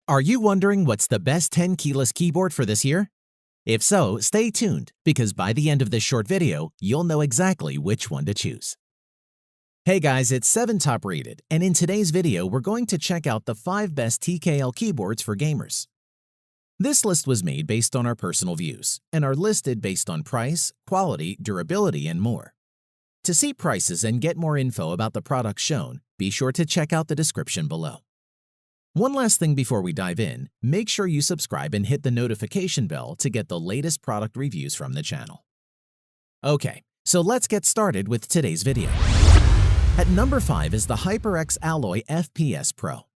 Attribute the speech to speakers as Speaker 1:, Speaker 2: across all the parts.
Speaker 1: Are you wondering what's the best 10 keyless keyboard for this year? If so, stay tuned, because by the end of this short video, you'll know exactly which one to choose. Hey guys, it's 7 Top Rated, and in today's video, we're going to check out the 5 best TKL keyboards for gamers. This list was made based on our personal views, and are listed based on price, quality, durability, and more. To see prices and get more info about the products shown, be sure to check out the description below. One last thing before we dive in, make sure you subscribe and hit the notification bell to get the latest product reviews from the channel. Okay, so let's get started with today's video. At number 5 is the HyperX Alloy FPS Pro.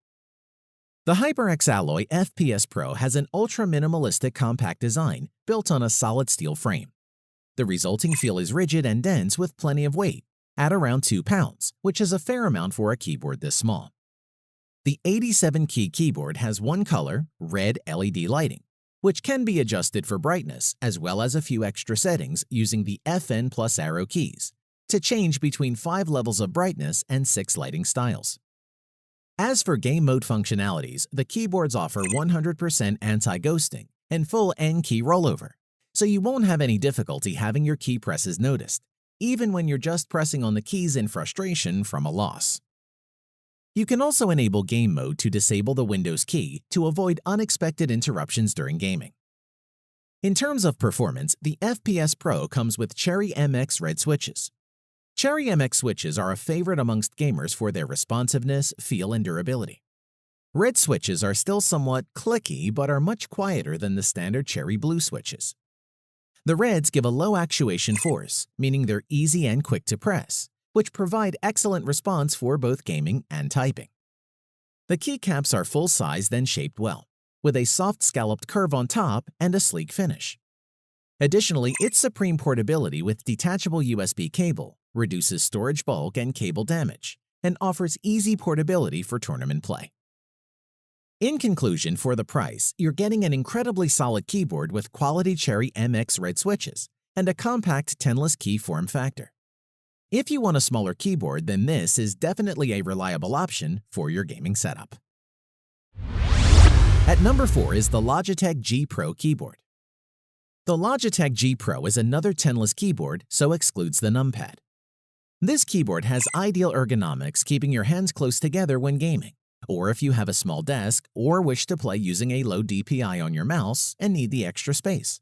Speaker 1: The HyperX Alloy FPS Pro has an ultra-minimalistic compact design built on a solid steel frame. The resulting feel is rigid and dense with plenty of weight, at around 2 pounds, which is a fair amount for a keyboard this small. The 87-key keyboard has one color, red LED lighting, which can be adjusted for brightness as well as a few extra settings using the FN plus arrow keys to change between 5 levels of brightness and 6 lighting styles. As for game mode functionalities, the keyboards offer 100% anti-ghosting and full N-key rollover, so you won't have any difficulty having your key presses noticed, even when you're just pressing on the keys in frustration from a loss. You can also enable game mode to disable the Windows key to avoid unexpected interruptions during gaming. In terms of performance, the FPS Pro comes with Cherry MX Red switches. Cherry MX switches are a favorite amongst gamers for their responsiveness, feel, and durability. Red switches are still somewhat clicky but are much quieter than the standard Cherry Blue switches. The Reds give a low actuation force, meaning they're easy and quick to press, which provide excellent response for both gaming and typing. The keycaps are full-sized and shaped well, with a soft scalloped curve on top and a sleek finish. Additionally, its supreme portability with detachable USB cable reduces storage bulk and cable damage, and offers easy portability for tournament play. In conclusion, for the price, you're getting an incredibly solid keyboard with quality Cherry MX Red switches and a compact 10-less key form factor. If you want a smaller keyboard, then this is definitely a reliable option for your gaming setup. At number 4 is the Logitech G Pro keyboard. The Logitech G Pro is another 10-less keyboard, so excludes the numpad. This keyboard has ideal ergonomics, keeping your hands close together when gaming, or if you have a small desk or wish to play using a low DPI on your mouse and need the extra space.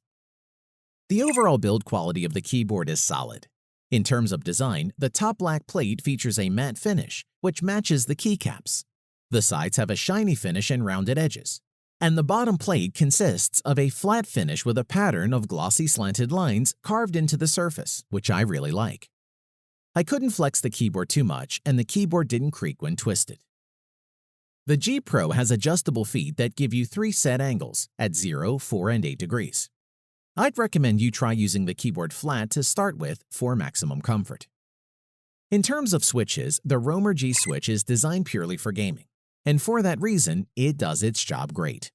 Speaker 1: The overall build quality of the keyboard is solid. In terms of design, the top black plate features a matte finish, which matches the keycaps. The sides have a shiny finish and rounded edges, and the bottom plate consists of a flat finish with a pattern of glossy slanted lines carved into the surface, which I really like. I couldn't flex the keyboard too much, and the keyboard didn't creak when twisted. The G Pro has adjustable feet that give you 3 set angles at 0, 4, and 8 degrees. I'd recommend you try using the keyboard flat to start with for maximum comfort. In terms of switches, the Roamer G switch is designed purely for gaming, and for that reason, it does its job great.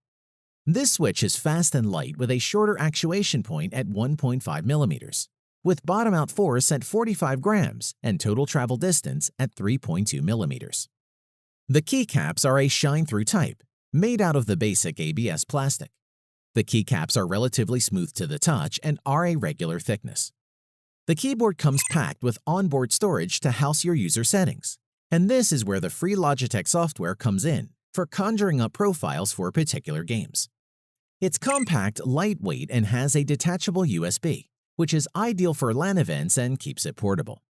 Speaker 1: This switch is fast and light with a shorter actuation point at 1.5 millimeters, with bottom-out force at 45 grams and total travel distance at 3.2 millimeters. The keycaps are a shine-through type, made out of the basic ABS plastic. The keycaps are relatively smooth to the touch and are a regular thickness. The keyboard comes packed with onboard storage to house your user settings, and this is where the free Logitech software comes in for conjuring up profiles for particular games. It's compact, lightweight, and has a detachable USB, which is ideal for LAN events and keeps it portable.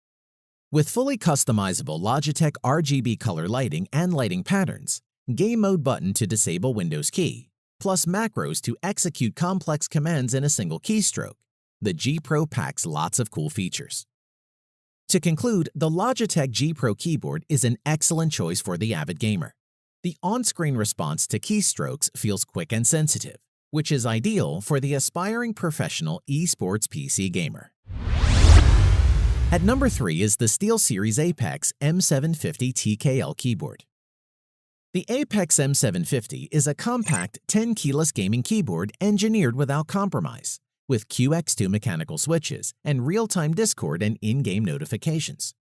Speaker 1: With fully customizable Logitech RGB color lighting and lighting patterns, game mode button to disable Windows key, plus macros to execute complex commands in a single keystroke, the G Pro packs lots of cool features. To conclude, the Logitech G Pro keyboard is an excellent choice for the avid gamer. The on-screen response to keystrokes feels quick and sensitive, which is ideal for the aspiring professional esports PC gamer. At number 3 is the SteelSeries Apex M750 TKL keyboard. The Apex M750 is a compact 10-keyless gaming keyboard engineered without compromise, with QX2 mechanical switches and real-time Discord and in-game notifications.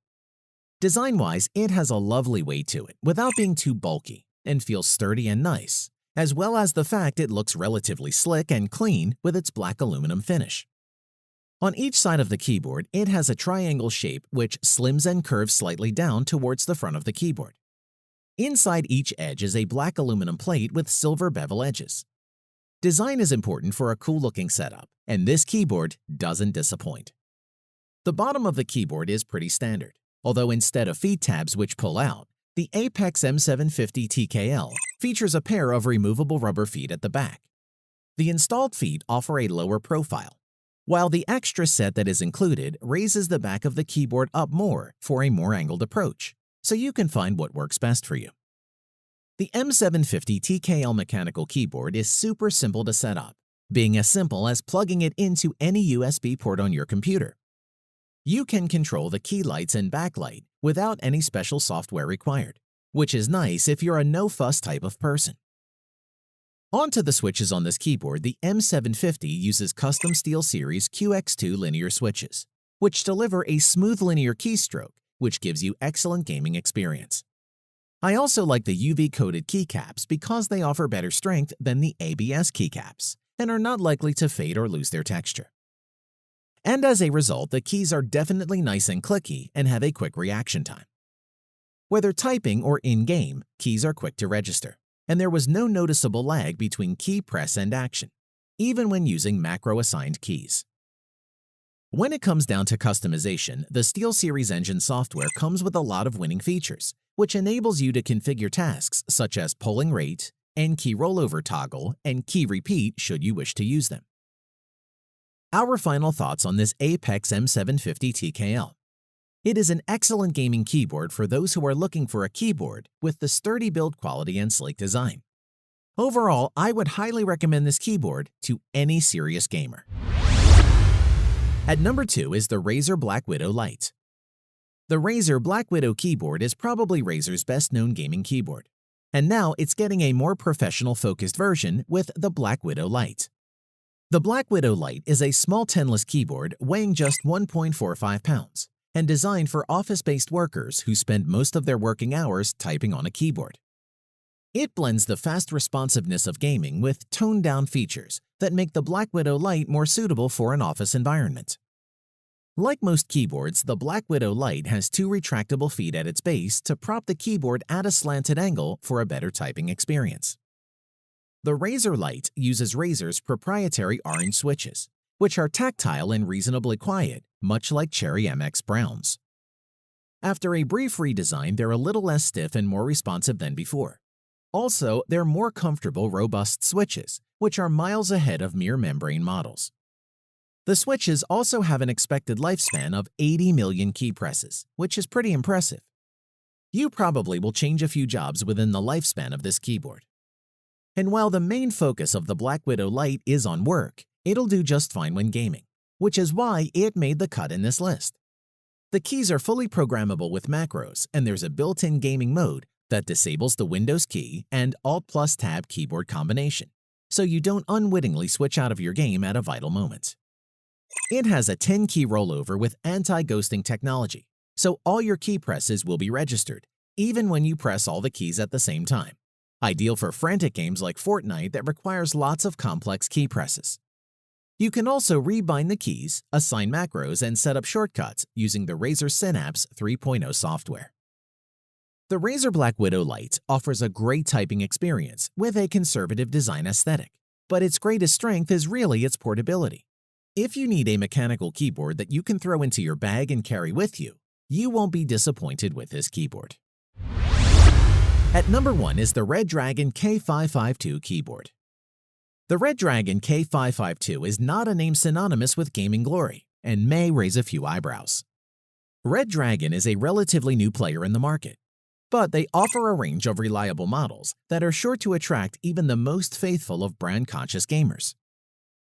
Speaker 1: Design-wise, it has a lovely weight to it without being too bulky and feels sturdy and nice, as well as the fact it looks relatively slick and clean with its black aluminum finish. On each side of the keyboard, it has a triangle shape which slims and curves slightly down towards the front of the keyboard. Inside each edge is a black aluminum plate with silver bevel edges. Design is important for a cool-looking setup, and this keyboard doesn't disappoint. The bottom of the keyboard is pretty standard, although instead of feed tabs which pull out, the Apex M750 TKL features a pair of removable rubber feet at the back. The installed feet offer a lower profile, while the extra set that is included raises the back of the keyboard up more for a more angled approach, so you can find what works best for you. The M750 TKL Mechanical Keyboard is super simple to set up, being as simple as plugging it into any USB port on your computer. You can control the key lights and backlight without any special software required, which is nice if you're a no-fuss type of person. Onto the switches on this keyboard, the M750 uses custom SteelSeries QX2 linear switches, which deliver a smooth linear keystroke, which gives you excellent gaming experience. I also like the UV-coated keycaps because they offer better strength than the ABS keycaps and are not likely to fade or lose their texture. And as a result, the keys are definitely nice and clicky and have a quick reaction time. Whether typing or in-game, keys are quick to register, and there was no noticeable lag between key press and action, even when using macro-assigned keys. When it comes down to customization, the SteelSeries engine software comes with a lot of winning features, which enables you to configure tasks such as polling rate, and key rollover toggle, and key repeat should you wish to use them. Our final thoughts on this Apex M750 TKL. It is an excellent gaming keyboard for those who are looking for a keyboard with the sturdy build quality and sleek design. Overall, I would highly recommend this keyboard to any serious gamer. At number 2 is the Razer Black Widow Lite. The Razer Black Widow keyboard is probably Razer's best-known gaming keyboard, and now it's getting a more professional-focused version with the Black Widow Lite. The Black Widow Lite is a small tenless keyboard weighing just 1.45 pounds and designed for office-based workers who spend most of their working hours typing on a keyboard. It blends the fast responsiveness of gaming with toned-down features that make the Black Widow Lite more suitable for an office environment. Like most keyboards, the Black Widow Lite has 2 retractable feet at its base to prop the keyboard at a slanted angle for a better typing experience. The Razer Lite uses Razer's proprietary orange switches, which are tactile and reasonably quiet, much like Cherry MX Browns. After a brief redesign, they're a little less stiff and more responsive than before. Also, they're more comfortable, robust switches, which are miles ahead of mere membrane models. The switches also have an expected lifespan of 80 million key presses, which is pretty impressive. You probably will change a few jobs within the lifespan of this keyboard. And while the main focus of the Black Widow Lite is on work, it'll do just fine when gaming, which is why it made the cut in this list. The keys are fully programmable with macros, and there's a built-in gaming mode that disables the Windows key and Alt+Tab keyboard combination, so you don't unwittingly switch out of your game at a vital moment. It has a 10-key rollover with anti-ghosting technology, so all your key presses will be registered, even when you press all the keys at the same time. Ideal for frantic games like Fortnite that requires lots of complex key presses. You can also rebind the keys, assign macros, and set up shortcuts using the Razer Synapse 3.0 software. The Razer Black Widow Lite offers a great typing experience with a conservative design aesthetic, but its greatest strength is really its portability. If you need a mechanical keyboard that you can throw into your bag and carry with you, you won't be disappointed with this keyboard. At number 1 is the Red Dragon K552 keyboard. The Red Dragon K552 is not a name synonymous with gaming glory and may raise a few eyebrows. Red Dragon is a relatively new player in the market, but they offer a range of reliable models that are sure to attract even the most faithful of brand-conscious gamers.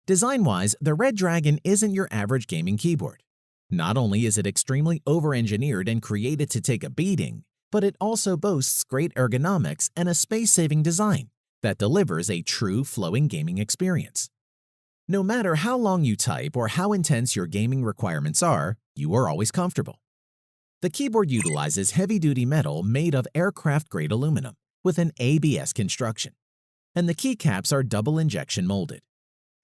Speaker 1: Design-wise, the Red Dragon isn't your average gaming keyboard. Not only is it extremely over-engineered and created to take a beating, but it also boasts great ergonomics and a space-saving design that delivers a true flowing gaming experience. No matter how long you type or how intense your gaming requirements are, you are always comfortable. The keyboard utilizes heavy-duty metal made of aircraft-grade aluminum with an ABS construction. and the keycaps are double injection molded.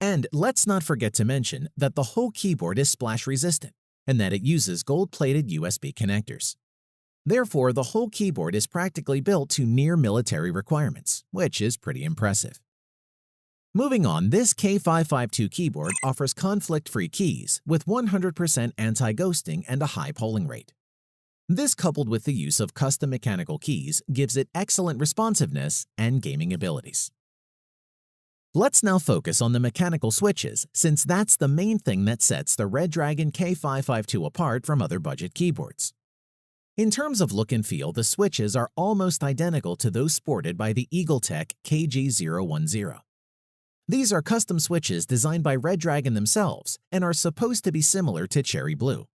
Speaker 1: And let's not forget to mention that the whole keyboard is splash resistant and that it uses gold-plated USB connectors. Therefore, the whole keyboard is practically built to near military requirements, which is pretty impressive. Moving on, this K552 keyboard offers conflict-free keys with 100% anti-ghosting and a high polling rate. This, coupled with the use of custom mechanical keys, gives it excellent responsiveness and gaming abilities. Let's now focus on the mechanical switches, since that's the main thing that sets the Redragon K552 apart from other budget keyboards. In terms of look and feel, the switches are almost identical to those sported by the EagleTech KG010. These are custom switches designed by Redragon themselves and are supposed to be similar to Cherry Blue.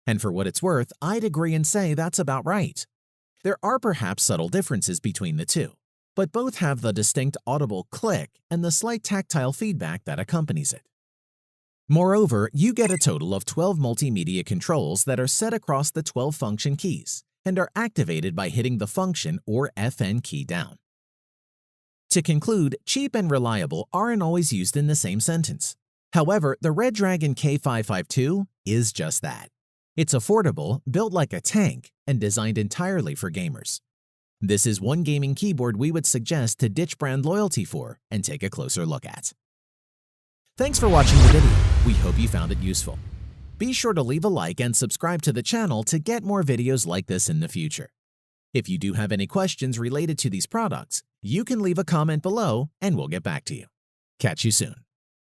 Speaker 1: And for what it's worth, I'd agree and say that's about right. There are perhaps subtle differences between the two, but both have the distinct audible click and the slight tactile feedback that accompanies it. Moreover, you get a total of 12 multimedia controls that are set across the 12 function keys and are activated by hitting the function or FN key down. To conclude, cheap and reliable aren't always used in the same sentence. However, the Redragon K552 is just that. It's affordable, built like a tank, and designed entirely for gamers. This is one gaming keyboard we would suggest to ditch brand loyalty for and take a closer look at. Thanks for watching the video. We hope you found it useful. Be sure to leave a like and subscribe to the channel to get more videos like this in the future. If you do have any questions related to these products, you can leave a comment below and we'll get back to you. Catch you soon.